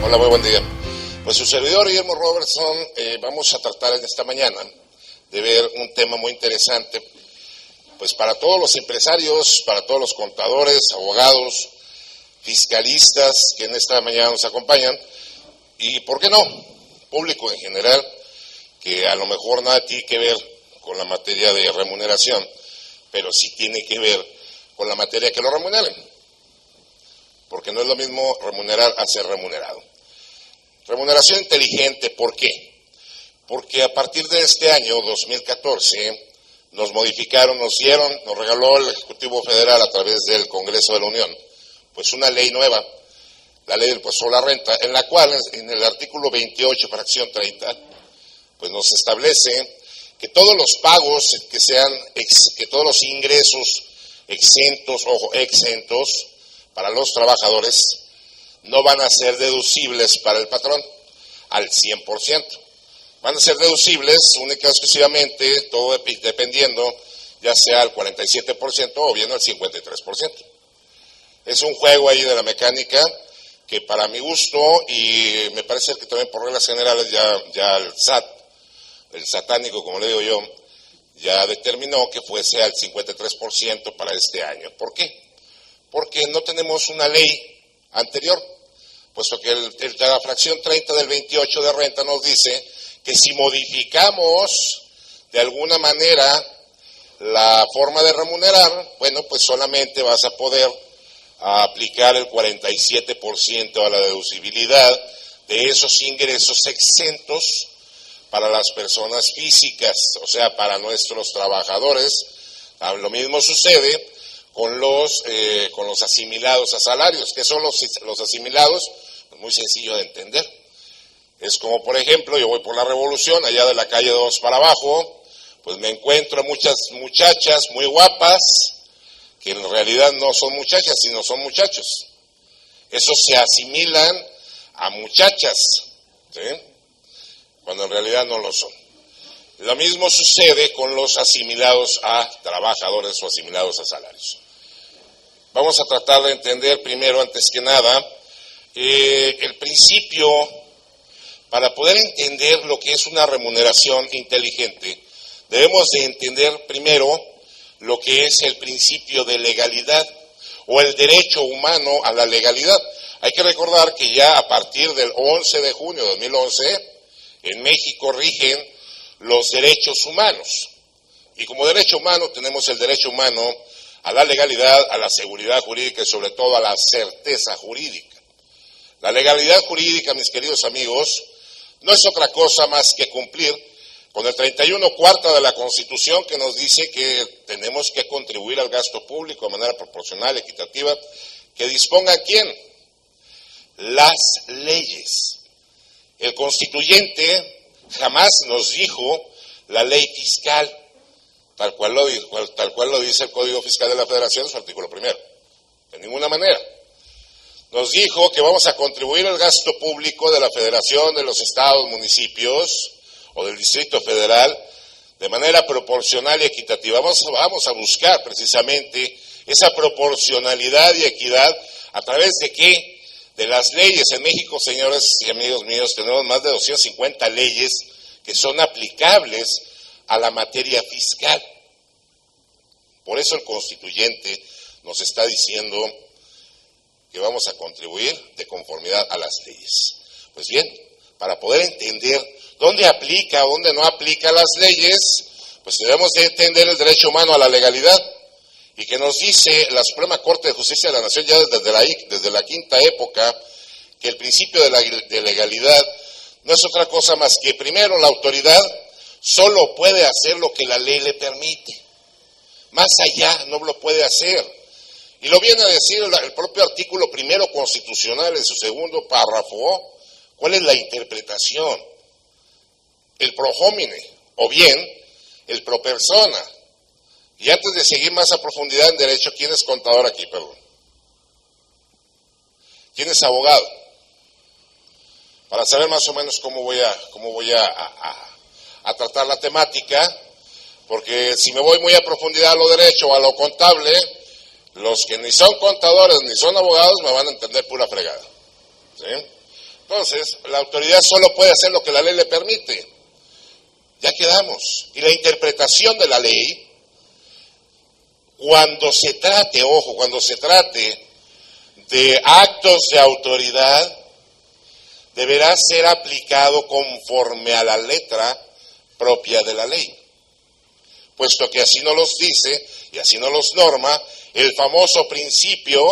Hola, muy buen día. Pues su servidor Guillermo Robertson, vamos a tratar en esta mañana de ver un tema muy interesante, pues para todos los empresarios, para todos los contadores, abogados, fiscalistas que en esta mañana nos acompañan, y ¿por qué no? Público en general, que a lo mejor nada tiene que ver con la materia de remuneración, pero sí tiene que ver con la materia que lo remuneren, porque no es lo mismo remunerar a ser remunerado. Remuneración inteligente, ¿por qué? Porque a partir de este año, 2014, nos modificaron, nos regaló el Ejecutivo Federal a través del Congreso de la Unión, pues una ley nueva, la ley del impuesto sobre la renta, en la cual, en el artículo 28, fracción 30, pues nos establece que todos los pagos que todos los ingresos exentos para los trabajadores no van a ser deducibles para el patrón al 100%. Van a ser deducibles única y exclusivamente, todo dependiendo, ya sea al 47% o bien al 53%. Es un juego ahí de la mecánica que para mi gusto, y me parece que también por reglas generales ya el SAT, el satánico como le digo yo, ya determinó que fuese al 53% para este año. ¿Por qué? Porque no tenemos una ley anterior, puesto que la fracción 30 del 28 de renta nos dice que si modificamos de alguna manera la forma de remunerar, bueno, pues solamente vas a poder aplicar el 47% a la deducibilidad de esos ingresos exentos para las personas físicas, o sea, para nuestros trabajadores. Lo mismo sucede con los asimilados a salarios. ¿Qué son los asimilados? Pues muy sencillo de entender. Es como, por ejemplo, yo voy por la Revolución, allá de la calle 2 para abajo, pues me encuentro muchas muchachas muy guapas, que en realidad no son muchachas, sino son muchachos. Esos se asimilan a muchachas, ¿sí?, cuando en realidad no lo son. Lo mismo sucede con los asimilados a trabajadores o asimilados a salarios. Vamos a tratar de entender primero, antes que nada, el principio. Para poder entender lo que es una remuneración inteligente, debemos de entender primero lo que es el principio de legalidad o el derecho humano a la legalidad. Hay que recordar que ya a partir del 11 de junio de 2011, en México rigen los derechos humanos. Y como derecho humano tenemos el derecho humano a la legalidad, a la seguridad jurídica y sobre todo a la certeza jurídica. La legalidad jurídica, mis queridos amigos, no es otra cosa más que cumplir con el 31 cuarta de la Constitución, que nos dice que tenemos que contribuir al gasto público de manera proporcional, equitativa, que disponga ¿quién? Las leyes. El constituyente jamás nos dijo la ley fiscal, tal cual lo dice el Código Fiscal de la Federación en su artículo 1. De ninguna manera. Nos dijo que vamos a contribuir al gasto público de la Federación, de los estados, municipios o del Distrito Federal de manera proporcional y equitativa. Vamos a buscar precisamente esa proporcionalidad y equidad a través de ¿qué? De las leyes. En México, señores y amigos míos, tenemos más de 250 leyes que son aplicables a la materia fiscal. Por eso el constituyente nos está diciendo que vamos a contribuir de conformidad a las leyes. Pues bien, para poder entender dónde aplica, dónde no aplica las leyes, pues debemos de entender el derecho humano a la legalidad, y que nos dice la Suprema Corte de Justicia de la Nación ya desde la quinta época, que el principio de legalidad no es otra cosa más que primero la autoridad solo puede hacer lo que la ley le permite, más allá no lo puede hacer. Y lo viene a decir el propio artículo 1 constitucional en su segundo párrafo. ¿Cuál es la interpretación? El pro homine, o bien el pro persona. Y antes de seguir más a profundidad en derecho, ¿quién es contador aquí? Perdón. ¿Quién es abogado? Para saber más o menos cómo voy a tratar la temática, porque si me voy muy a profundidad a lo derecho o a lo contable, los que ni son contadores ni son abogados me van a entender pura fregada, ¿sí? Entonces, la autoridad solo puede hacer lo que la ley le permite. Ya quedamos. Y la interpretación de la ley, cuando se trate, ojo, cuando se trate de actos de autoridad, deberá ser aplicado conforme a la letra propia de la ley, puesto que así nos los dice y así nos los norma el famoso principio,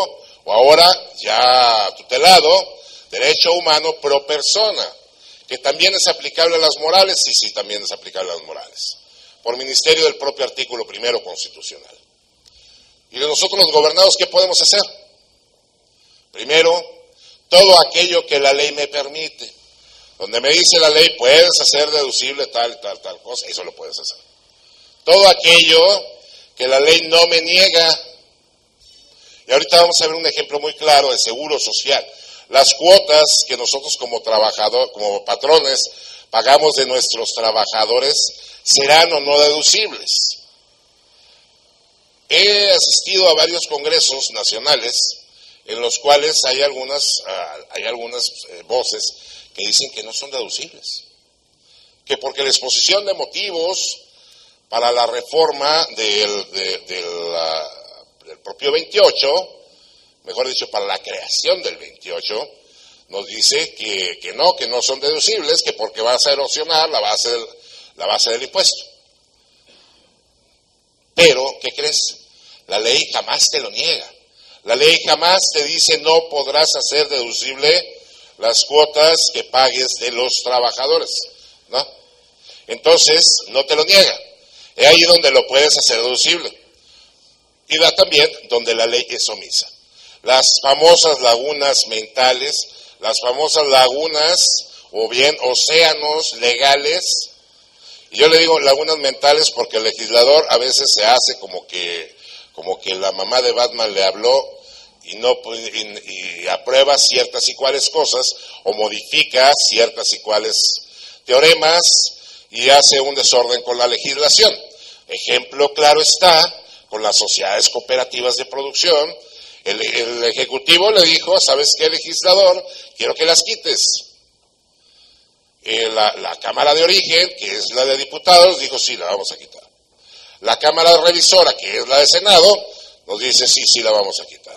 o ahora ya tutelado, derecho humano pro persona, que también es aplicable a las morales, sí, también es aplicable a las morales, por ministerio del propio artículo 1 constitucional. Y de nosotros los gobernados, ¿qué podemos hacer? Primero, todo aquello que la ley me permite. Donde me dice la ley, puedes hacer deducible tal cosa, eso lo puedes hacer. Todo aquello que la ley no me niega. Y ahorita vamos a ver un ejemplo muy claro de seguro social. Las cuotas que nosotros como patrones pagamos de nuestros trabajadores, ¿serán o no deducibles? He asistido a varios congresos nacionales en los cuales hay algunas voces que dicen que no son deducibles, que porque la exposición de motivos para la reforma del propio 28, mejor dicho, para la creación del 28, nos dice que no son deducibles, que porque vas a erosionar la base del impuesto. Pero, ¿qué crees? La ley jamás te lo niega. La ley jamás te dice no podrás hacer deducible las cuotas que pagues de los trabajadores, ¿no? Entonces, no te lo niega. Es ahí donde lo puedes hacer deducible. Y da también donde la ley es omisa. Las famosas lagunas mentales, las famosas lagunas o bien océanos legales. Y yo le digo lagunas mentales porque el legislador a veces se hace como que la mamá de Batman le habló y aprueba ciertas y cuales cosas o modifica ciertas y cuales teoremas y hace un desorden con la legislación. Ejemplo claro está con las sociedades cooperativas de producción. El Ejecutivo le dijo, ¿sabes qué, legislador? Quiero que las quites. La Cámara de Origen, que es la de Diputados, dijo, sí, la vamos a quitar. La Cámara Revisora, que es la de Senado, nos dice, sí, la vamos a quitar.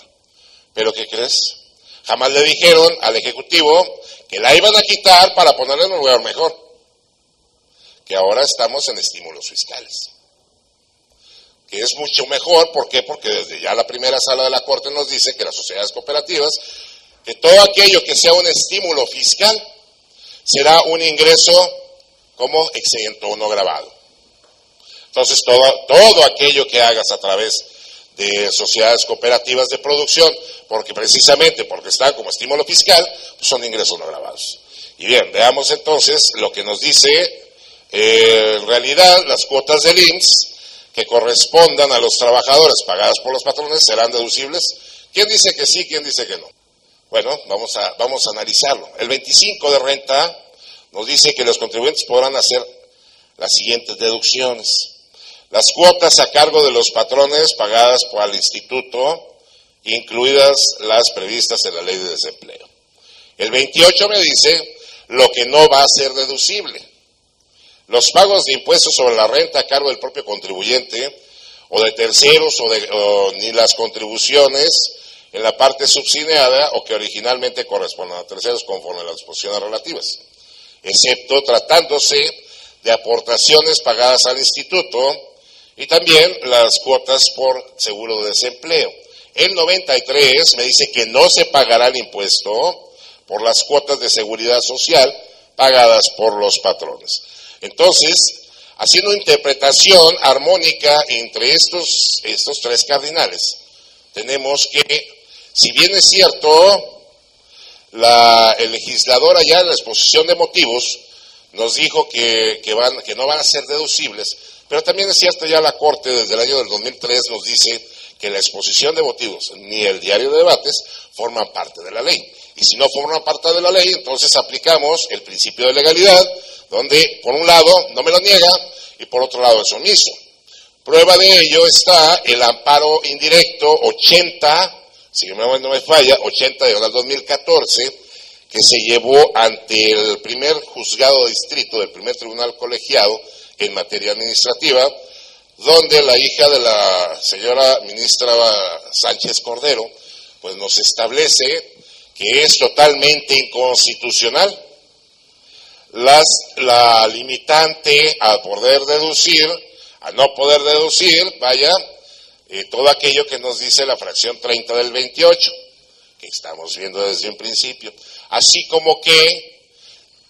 ¿Pero qué crees? Jamás le dijeron al Ejecutivo que la iban a quitar para ponerla en un lugar mejor. Que ahora estamos en estímulos fiscales. Que es mucho mejor, ¿por qué? Porque desde ya la primera sala de la Corte nos dice que las sociedades cooperativas, que todo aquello que sea un estímulo fiscal, será un ingreso como exento o no gravado. Entonces, todo aquello que hagas a través de sociedades cooperativas de producción, porque están como estímulo fiscal, pues son ingresos no gravados. Y bien, veamos entonces lo que nos dice en realidad las cuotas del IMSS que correspondan a los trabajadores pagadas por los patrones serán deducibles. ¿Quién dice que sí, quién dice que no? Bueno, vamos a analizarlo. El 25 de renta nos dice que los contribuyentes podrán hacer las siguientes deducciones. Las cuotas a cargo de los patrones pagadas por el instituto, incluidas las previstas en la ley de desempleo. El 28 me dice lo que no va a ser deducible. Los pagos de impuestos sobre la renta a cargo del propio contribuyente o de terceros ni las contribuciones en la parte subsidiada o que originalmente correspondan a terceros conforme a las disposiciones relativas, excepto tratándose de aportaciones pagadas al instituto y también las cuotas por seguro de desempleo. El 93 me dice que no se pagará el impuesto por las cuotas de seguridad social pagadas por los patrones. Entonces, haciendo interpretación armónica entre estos tres cardinales, tenemos que, si bien es cierto, el legislador allá en la exposición de motivos nos dijo que no van a ser deducibles, pero también es cierto ya la Corte desde el año del 2003 nos dice que la exposición de motivos ni el diario de debates forman parte de la ley. Y si no forman parte de la ley, entonces aplicamos el principio de legalidad, donde por un lado no me lo niega y por otro lado es omiso. Prueba de ello está el amparo indirecto 80, si no me falla, 80 de 2014, que se llevó ante el primer juzgado de distrito del primer tribunal colegiado en materia administrativa, donde la hija de la señora ministra Sánchez Cordero, pues nos establece que es totalmente inconstitucional la limitante a poder deducir, a no poder deducir, todo aquello que nos dice la fracción 30 del 28, que estamos viendo desde un principio, así como que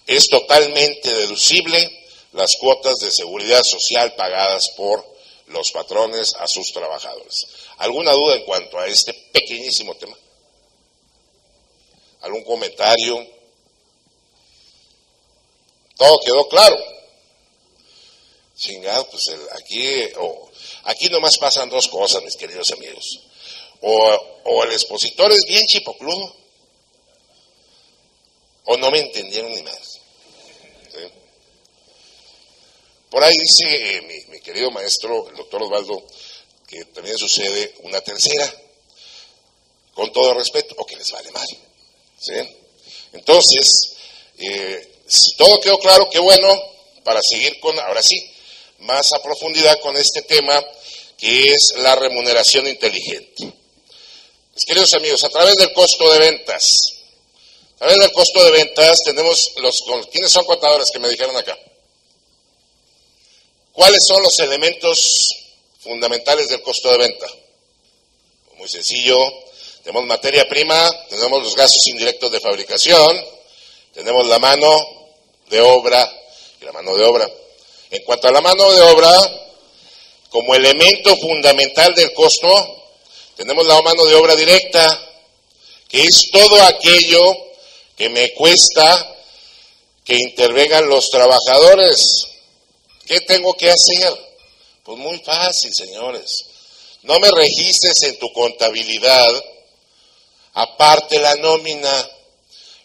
es totalmente deducible las cuotas de seguridad social pagadas por los patrones a sus trabajadores. ¿Alguna duda en cuanto a este pequeñísimo tema? ¿Algún comentario? ¿Todo quedó claro? Chingado, pues aquí nomás pasan dos cosas, mis queridos amigos. O el expositor es bien chipocludo, o no me entendieron ni más. ¿Sí? Por ahí dice mi querido maestro, el doctor Osvaldo, que también sucede una tercera, con todo respeto, o que les vale mal. ¿Sí? Entonces, si todo quedó claro, qué bueno, para seguir ahora sí, más a profundidad con este tema, que es la remuneración inteligente. Mis queridos amigos, a través del costo de ventas, tenemos ¿quiénes son contadores que me dijeron acá? ¿Cuáles son los elementos fundamentales del costo de venta? Muy sencillo, tenemos materia prima, tenemos los gastos indirectos de fabricación, tenemos la mano de obra y la mano de obra. En cuanto a la mano de obra, como elemento fundamental del costo, tenemos la mano de obra directa, que es todo aquello que me cuesta que intervengan los trabajadores. ¿Qué tengo que hacer? Pues muy fácil, señores. No me registres en tu contabilidad, aparte la nómina,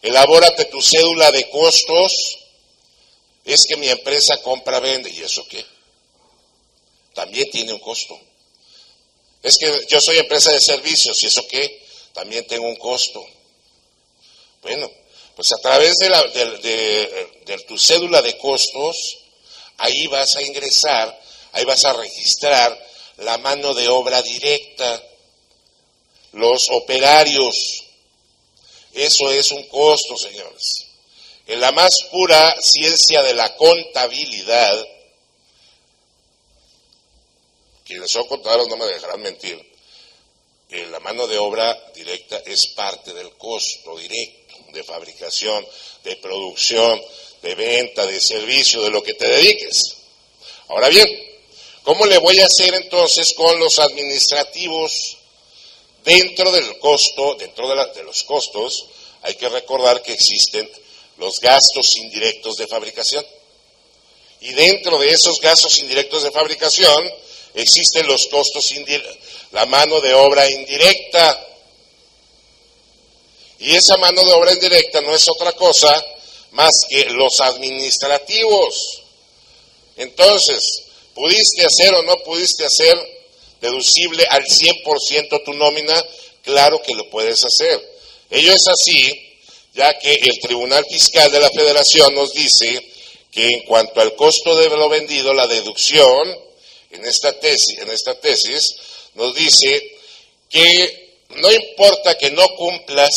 elabórate tu cédula de costos. Es que mi empresa compra-vende, ¿y eso qué? También tiene un costo. Es que yo soy empresa de servicios, ¿y eso qué? También tengo un costo. Bueno, pues a través de tu cédula de costos, ahí vas a ingresar, ahí vas a registrar la mano de obra directa, los operarios. Eso es un costo, señores. En la más pura ciencia de la contabilidad, quienes son contadores no me dejarán mentir, la mano de obra directa es parte del costo directo de fabricación, de producción, de venta, de servicio, de lo que te dediques. Ahora bien, ¿cómo le voy a hacer entonces con los administrativos? Dentro del costo, de los costos, hay que recordar que existen los gastos indirectos de fabricación. Y dentro de esos gastos indirectos de fabricación existen los costos la mano de obra indirecta. Y esa mano de obra indirecta no es otra cosa más que los administrativos. Entonces, ¿pudiste hacer o no pudiste hacer deducible al 100% tu nómina? Claro que lo puedes hacer. Ello es así, ya que el Tribunal Fiscal de la Federación nos dice que en cuanto al costo de lo vendido, la deducción, en esta tesis, nos dice que no importa que no cumplas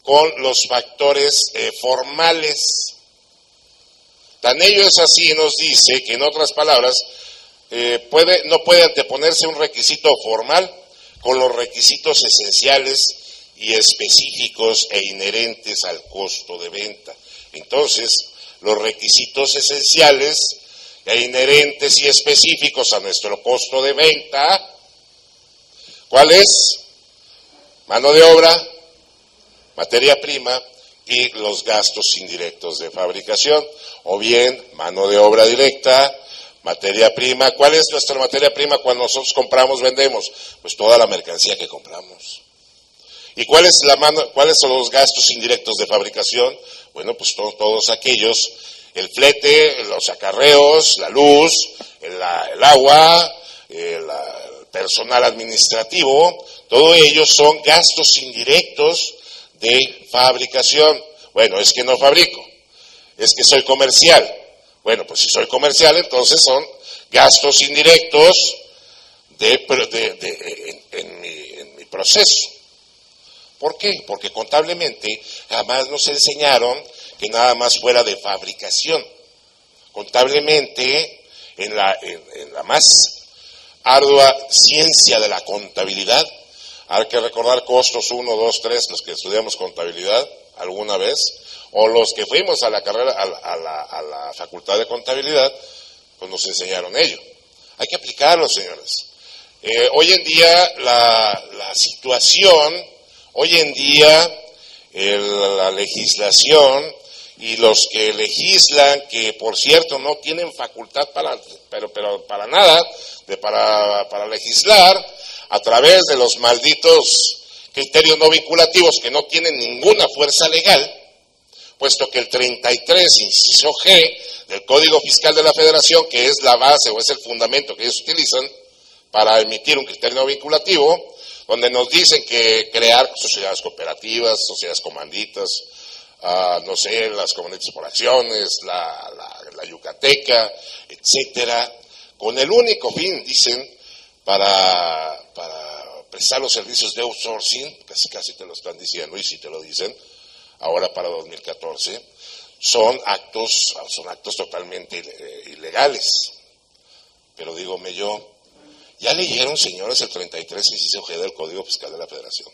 con los factores formales. Tan ello es así, nos dice que en otras palabras, no puede anteponerse un requisito formal con los requisitos esenciales y específicos e inherentes al costo de venta. Entonces, los requisitos esenciales e inherentes y específicos a nuestro costo de venta, ¿cuál es? Mano de obra, materia prima y los gastos indirectos de fabricación, o bien mano de obra directa, materia prima. ¿Cuál es nuestra materia prima cuando nosotros compramos, vendemos? Pues toda la mercancía que compramos. ¿Y cuáles son los gastos indirectos de fabricación? Bueno, pues todos aquellos, el flete, los acarreos, la luz, el agua, el personal administrativo, todo ello son gastos indirectos de fabricación. Bueno, es que no fabrico, es que soy comercial. Bueno, pues si soy comercial, entonces son gastos indirectos en mi proceso. ¿Por qué? Porque contablemente jamás nos enseñaron que nada más fuera de fabricación. Contablemente, en la más ardua ciencia de la contabilidad, hay que recordar costos 1, 2, 3, los que estudiamos contabilidad alguna vez, o los que fuimos a la carrera, a la facultad de contabilidad, pues nos enseñaron ello. Hay que aplicarlo, señores. Hoy en día la situación, hoy en día la legislación y los que legislan, que por cierto no tienen facultad para nada, para legislar, a través de los malditos criterios no vinculativos que no tienen ninguna fuerza legal, puesto que el 33, inciso G, del Código Fiscal de la Federación, que es la base o es el fundamento que ellos utilizan para emitir un criterio no vinculativo, donde nos dicen que crear sociedades cooperativas, sociedades comanditas, no sé, las comunidades por acciones, la yucateca, etcétera, con el único fin, dicen, para prestar los servicios de outsourcing, casi te lo están diciendo, y si te lo dicen, ahora para 2014, son actos totalmente ilegales. Pero dígame yo, ¿ya leyeron, señores, el 33 inciso G del Código Fiscal de la Federación?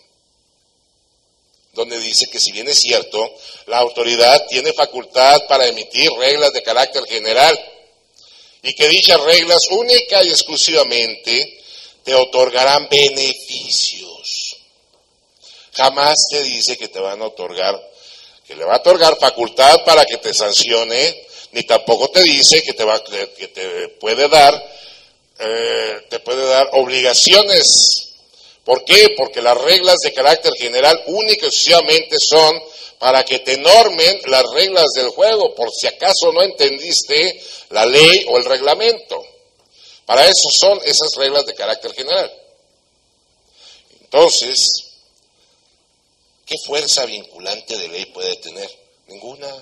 Donde dice que si bien es cierto, la autoridad tiene facultad para emitir reglas de carácter general y que dichas reglas única y exclusivamente te otorgarán beneficios. Jamás te dice que te van a otorgar, que le va a otorgar facultad para que te sancione, ni tampoco te dice que te puede dar obligaciones. ¿Por qué? Porque las reglas de carácter general única y exclusivamente son para que te normen las reglas del juego, por si acaso no entendiste la ley o el reglamento. Para eso son esas reglas de carácter general. Entonces, ¿qué fuerza vinculante de ley puede tener? Ninguna.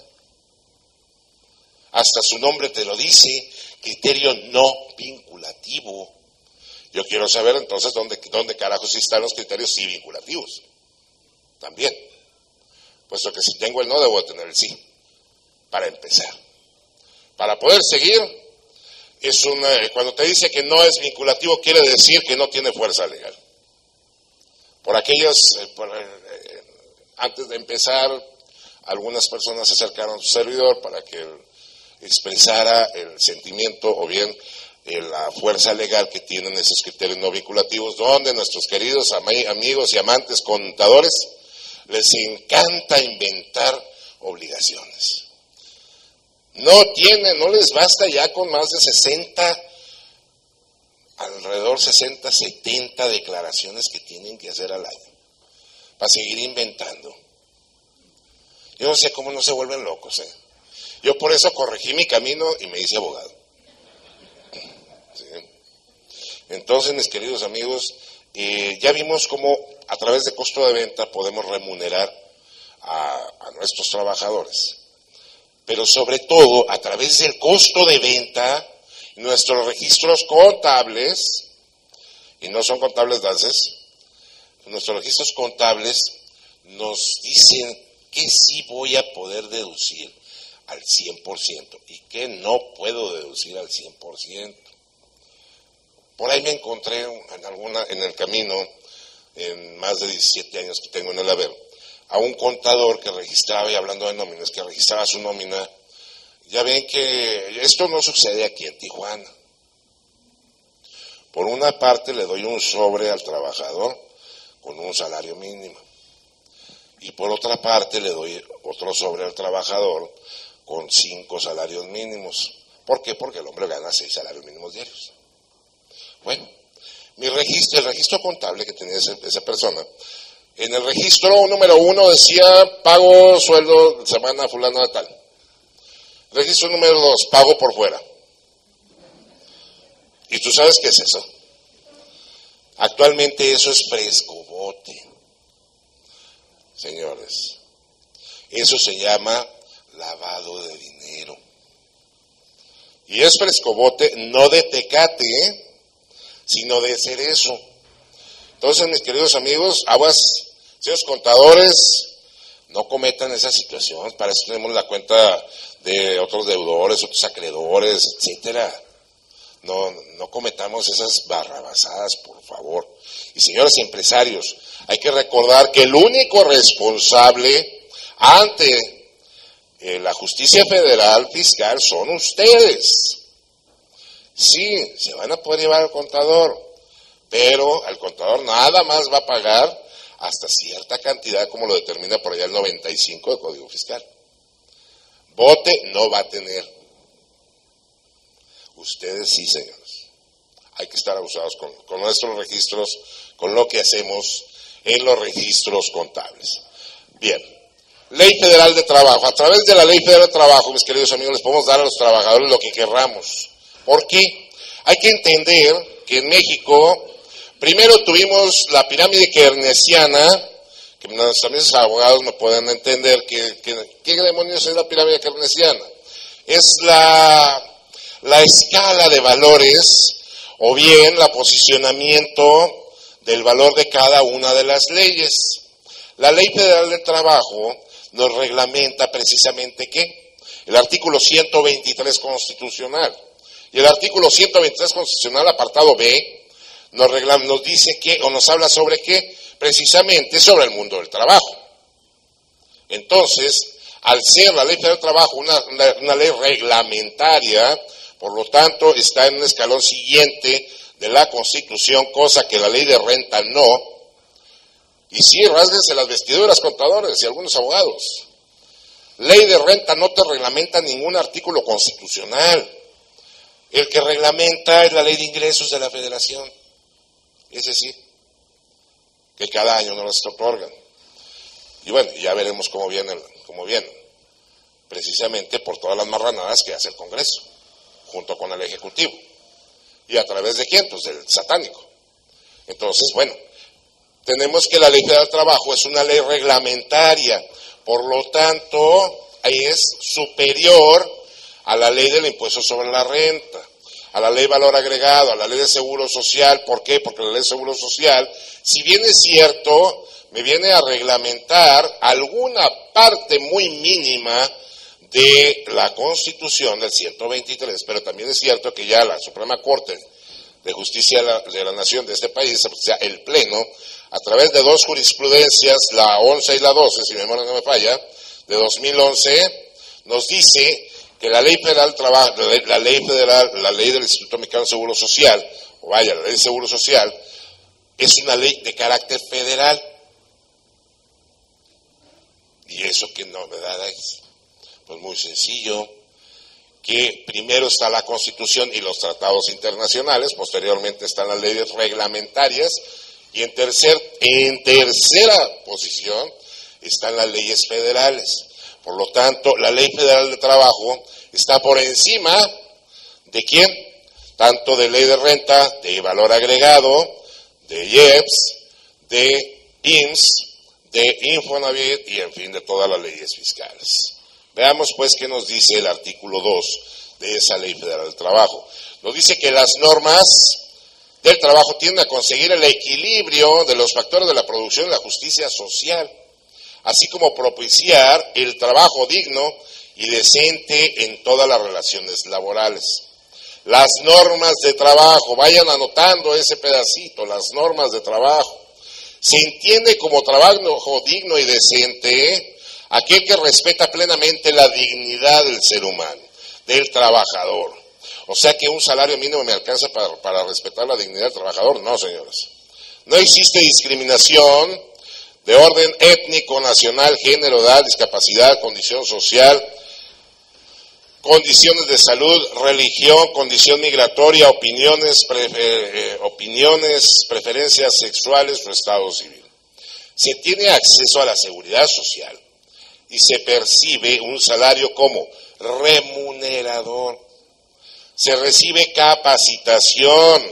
Hasta su nombre te lo dice, criterio no vinculativo. Yo quiero saber entonces dónde carajos están los criterios sí vinculativos. También. Puesto que si tengo el no, debo tener el sí. Para empezar. Para poder seguir, cuando te dice que no es vinculativo, quiere decir que no tiene fuerza legal. Antes de empezar, algunas personas se acercaron a su servidor para que él expresara el sentimiento o bien la fuerza legal que tienen esos criterios no vinculativos, donde nuestros queridos amigos y amantes contadores les encanta inventar obligaciones. No les basta ya con más de 60, alrededor 60, 70 declaraciones que tienen que hacer al año, para seguir inventando. Yo no sé cómo no se vuelven locos, ¿eh? Yo por eso corregí mi camino y me hice abogado. ¿Sí? Entonces, mis queridos amigos, ya vimos cómo a través de costo de venta podemos remunerar a nuestros trabajadores. Pero sobre todo, a través del costo de venta, nuestros registros contables, y no son contables dances, nuestros registros contables nos dicen que sí voy a poder deducir al 100% y que no puedo deducir al 100%. Por ahí me encontré en el camino, en más de 17 años que tengo en el haber, a un contador que registraba, y hablando de nóminas, que registraba su nómina. Ya ven que esto no sucede aquí en Tijuana. Por una parte le doy un sobre al trabajador con un salario mínimo. Y por otra parte le doy otro sobre al trabajador con 5 salarios mínimos. ¿Por qué? Porque el hombre gana 6 salarios mínimos diarios. Bueno, el registro contable que tenía esa persona, en el registro número 1 decía pago sueldo semana fulano de tal. Registro número 2, pago por fuera. ¿Y tú sabes qué es eso? Actualmente eso es frescobote. señores. Eso se llama lavado de dinero. Y es frescobote, no de Tecate, sino de Cerezo. Entonces, mis queridos amigos, aguas, señores contadores, no cometan esa situación. Para eso tenemos la cuenta de otros deudores, otros acreedores, etcétera. No cometamos esas barrabasadas, por favor. Y señores empresarios, hay que recordar que el único responsable ante la justicia federal fiscal son ustedes. Sí, se van a poder llevar al contador, pero al contador nada más va a pagar hasta cierta cantidad, como lo determina por allá el 95 del Código Fiscal. Bote no va a tener. Ustedes sí, señores. Hay que estar abusados con nuestros registros, con lo que hacemos en los registros contables. Bien, Ley Federal de Trabajo. A través de la Ley Federal de Trabajo, mis queridos amigos, les podemos dar a los trabajadores lo que querramos. ¿Por qué? Hay que entender que en México, primero tuvimos la pirámide keynesiana, que también los abogados me pueden entender ¿qué demonios es la pirámide keynesiana? Es la escala de valores o bien la posicionamiento del valor de cada una de las leyes. La Ley Federal del Trabajo nos reglamenta precisamente ¿qué? El artículo 123 constitucional. Y el artículo 123 constitucional, apartado B, nos dice que, o nos habla sobre qué, precisamente sobre el mundo del trabajo. Entonces, al ser la Ley Federal del Trabajo una ley reglamentaria, por lo tanto, está en un escalón siguiente de la Constitución, cosa que la Ley de Renta no. Y sí, rásguense las vestiduras, contadores y algunos abogados. Ley de Renta no te reglamenta ningún artículo constitucional. El que reglamenta es la Ley de Ingresos de la Federación. Ese sí, que cada año nos las otorgan. Y bueno, ya veremos cómo vienen, precisamente por todas las marranadas que hace el Congreso, junto con el Ejecutivo. ¿Y a través de quién? Pues del satánico. Entonces, bueno, tenemos que la Ley Federal del Trabajo es una ley reglamentaria, por lo tanto, es superior a la ley del impuesto sobre la renta, a la ley de valor agregado, a la ley de seguro social. ¿Por qué? Porque la ley de seguro social, si bien es cierto, me viene a reglamentar alguna parte muy mínima de la Constitución del 123, pero también es cierto que ya la Suprema Corte de Justicia de la Nación de este país, o sea, el Pleno, a través de dos jurisprudencias, la 11 y la 12, si mi memoria no me falla, de 2011, nos dice que la Ley Federal del Trabajo, la ley del Instituto Mexicano de Seguro Social, la ley de Seguro Social, es una ley de carácter federal. ¿Y eso qué novedad es? Pues muy sencillo, que primero está la Constitución y los tratados internacionales, posteriormente están las leyes reglamentarias, y en tercera posición están las leyes federales. Por lo tanto, la Ley Federal de Trabajo está por encima ¿de quién? Tanto de Ley de Renta, de Valor Agregado, de IEPS, de IMSS, de Infonavit y en fin de todas las leyes fiscales. Veamos pues qué nos dice el artículo 2 de esa Ley Federal del Trabajo. Nos dice que las normas del trabajo tienden a conseguir el equilibrio de los factores de la producción y la justicia social, así como propiciar el trabajo digno y decente en todas las relaciones laborales. Las normas de trabajo, vayan anotando ese pedacito, las normas de trabajo. Se entiende como trabajo digno y decente aquel que respeta plenamente la dignidad del ser humano, del trabajador. O sea que un salario mínimo me alcanza para respetar la dignidad del trabajador. No, señores. No existe discriminación de orden étnico, nacional, género, edad, discapacidad, condición social, condiciones de salud, religión, condición migratoria, opiniones, preferencias sexuales o estado civil. Se tiene acceso a la seguridad social y se percibe un salario como remunerador. Se recibe capacitación,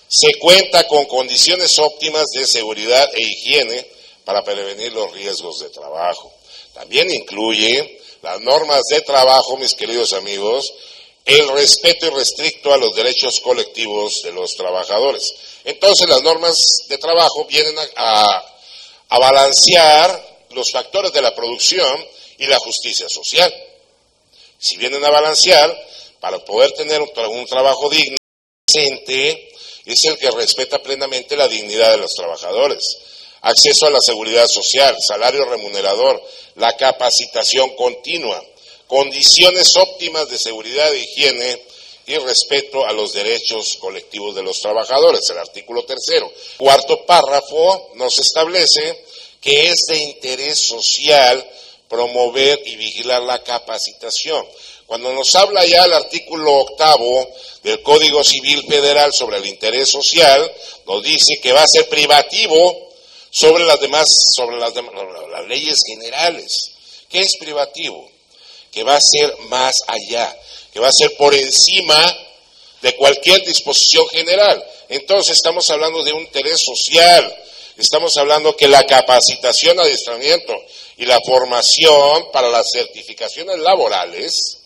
se cuenta con condiciones óptimas de seguridad e higiene para prevenir los riesgos de trabajo. También incluye las normas de trabajo, mis queridos amigos, el respeto irrestricto a los derechos colectivos de los trabajadores. Entonces, las normas de trabajo vienen a balancear los factores de la producción y la justicia social. Si vienen a balancear, para poder tener un trabajo digno, decente, es el que respeta plenamente la dignidad de los trabajadores. Acceso a la seguridad social, salario remunerador, la capacitación continua, condiciones óptimas de seguridad e higiene y respeto a los derechos colectivos de los trabajadores. El artículo 3º. Cuarto párrafo nos establece que es de interés social promover y vigilar la capacitación. Cuando nos habla ya el artículo 8º del Código Civil Federal sobre el interés social, nos dice que va a ser privativo sobre las leyes generales. ¿Qué es privativo? Que va a ser más allá, que va a ser por encima de cualquier disposición general. Entonces estamos hablando de un interés social, estamos hablando que la capacitación, adiestramiento y la formación para las certificaciones laborales,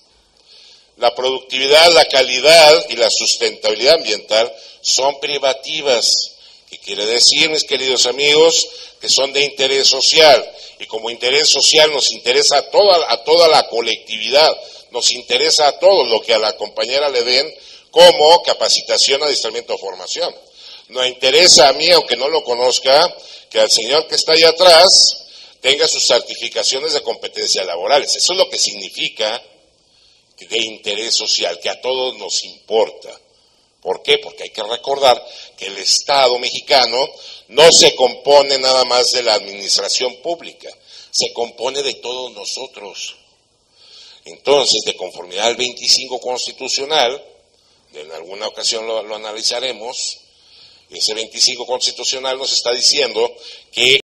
la productividad, la calidad y la sustentabilidad ambiental son privativas. ¿Qué quiere decir, mis queridos amigos? Que son de interés social, y como interés social nos interesa a toda la colectividad, nos interesa a todos lo que a la compañera le den como capacitación, adiestramiento o formación. Nos interesa a mí, aunque no lo conozca, que al señor que está allá atrás tenga sus certificaciones de competencias laborales. Eso es lo que significa de interés social, que a todos nos importa. ¿Por qué? Porque hay que recordar que el Estado mexicano no se compone nada más de la administración pública, se compone de todos nosotros. Entonces, de conformidad al 25 constitucional, en alguna ocasión lo analizaremos, ese 25 constitucional nos está diciendo que